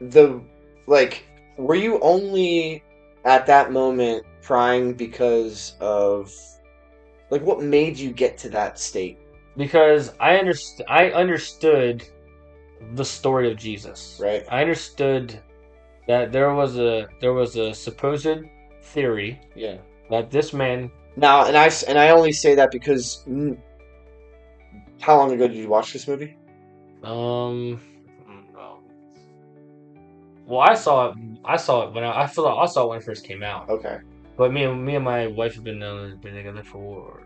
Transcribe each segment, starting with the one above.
the like, were you only at that moment crying because of like what made you get to that state, Because I understood the story of Jesus. right? I understood that there was a supposed theory Yeah. that this man Now, and I only say that because how long ago did you watch this movie? um well I saw it when I feel like I saw it when it first came out. Okay. But me and my wife have been together for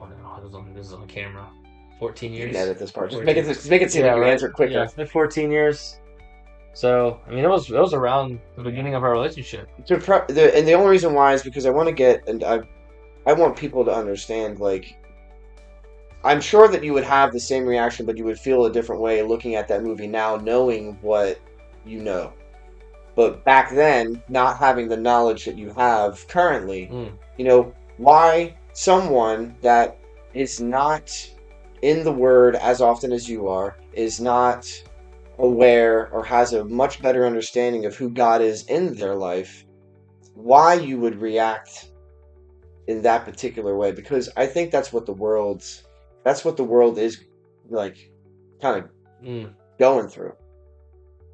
oh no, this is on camera. 14 You can years. edit this part. 14. Just make it seem Yeah, like you right. answered Yeah, quicker. it's been 14 years. So, I mean, it was around the beginning of our relationship. And the only reason why is because I want to get and I want people to understand like I'm sure that you would have the same reaction, but you would feel a different way looking at that movie now, knowing what you know. But back then, not having the knowledge that you have currently, Mm. why someone that is not in the Word as often as you are, is not aware or has a much better understanding of who God is in their life, why you would react in that particular way, because I think that's what the world is like kind of Mm. going through.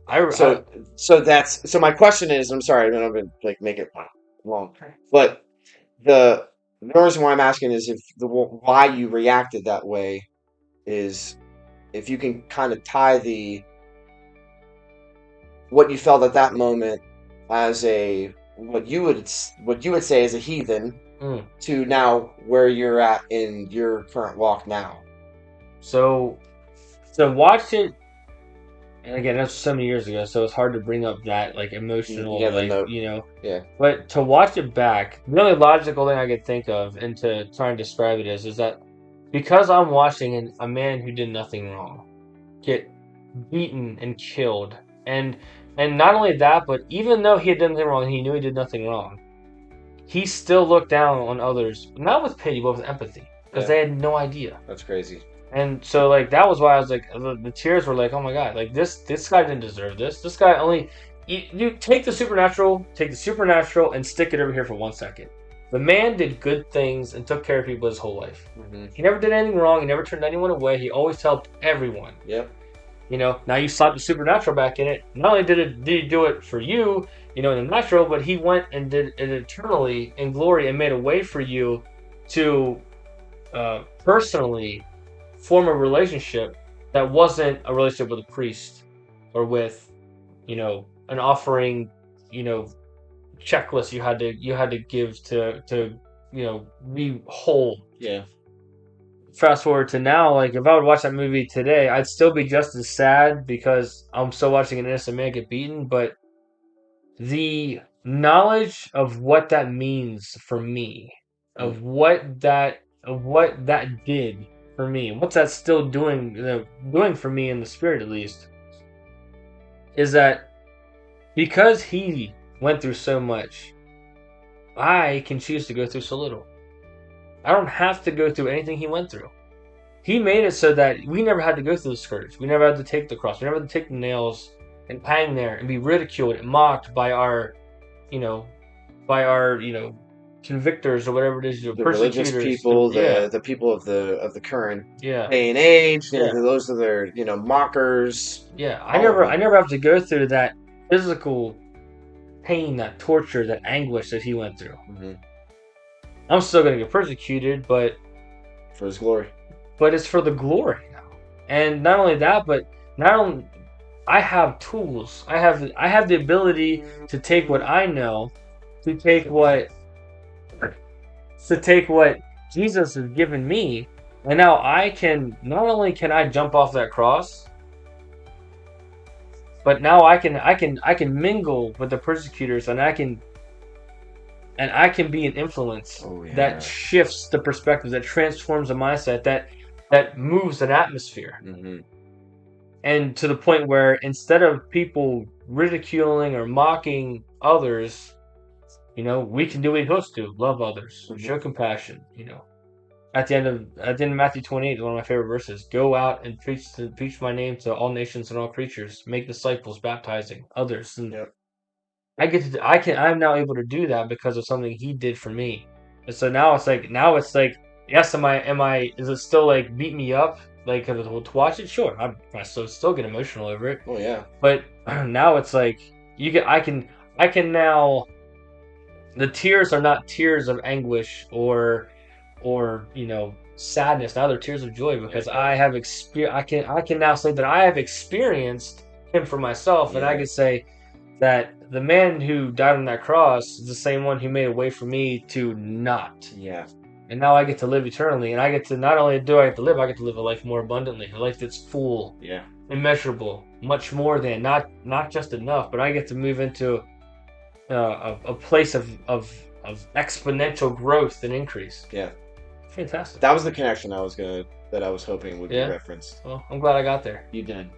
I So so my question is, I'm sorry, I'm gonna like make it long, but the the reason why I'm asking is if the why you reacted that way is if you can kind of tie the what you felt at that moment as a what you would say as a heathen mm. to now where you're at in your current walk now. So to watch it, and again, that's so many years ago, so it's hard to bring up that like emotional, Yeah, the like note. Yeah. But to watch it back, the only logical thing I could think of, and to try and describe it is that because I'm watching a man who did nothing wrong get beaten and killed, and not only that, but even though he had done nothing wrong, he knew he did nothing wrong. He still looked down on others, not with pity, but with empathy, because Yeah, they had no idea. that's crazy. And so, like, that was why I was like, the tears were like, oh my god, like this guy didn't deserve this. This guy only you take the supernatural, and stick it over here for 1 second. The man did good things and took care of people his whole life. Hmm. He never did anything wrong. He never turned anyone away. He always helped everyone. Yep. Now you slap the supernatural back in it. Not only did he do it for you, in the natural, but he went and did it eternally in glory and made a way for you to personally form a relationship that wasn't a relationship with a priest or with, an offering, you know, checklist you had to give to be whole. Yeah. Fast forward to now, like if I would watch that movie today, I'd still be just as sad because I'm still watching an innocent man get beaten, but the knowledge of what that means for me, Mm. of what that did for me, what's that still doing for me in the spirit at least, is that because he went through so much, I can choose to go through so little. I don't have to go through anything he went through. He made it so that we never had to go through the scourge. We never had to take the cross. We never had to take the nails and hang there and be ridiculed and mocked you know, by our convictors or whatever it is, your The religious persecutors. The, people, yeah, the people of the current yeah, day and age, yeah, those are their, mockers, yeah. I all of never, them. I never have to go through that physical pain, that torture, that anguish that he went through. Hmm. I'm still gonna get persecuted, but For his glory. it's for the glory now. And not only that, but not only I have tools. I have the ability to take what I know, to take what Jesus has given me, and now I can not only can I jump off that cross, but now I can mingle with the persecutors, and I can be an influence Oh that yeah. shifts the perspective, that transforms the mindset, that moves an atmosphere. Hmm. And to the point where instead of people ridiculing or mocking others, we can do what we're supposed to: love others, Hmm. show compassion. at the end of Matthew 28 is one of my favorite verses. Go out and preach my name to all nations and all creatures. Make disciples, baptizing others. And Yep. I'm now able to do that because of something he did for me. And so now it's like, yes, is it still like beat me up like to watch it? Sure, I still get emotional over it. Oh yeah. But now it's like I can now, the tears are not tears of anguish or sadness. Now they're tears of joy because Yeah. I can now say that I have experienced him for myself, and I Yeah. can say that the man who died on that cross is the same one who made a way for me to not. Yeah. And now I get to live eternally, and I get to not only do I get to live, I get to live a life more abundantly, a life that's full, Yeah. immeasurable, much more than not just enough, but I get to move into a place of exponential growth and increase. Yeah. Fantastic. That was the connection that I was hoping would be Yeah. referenced. Well, I'm glad I got there. You did.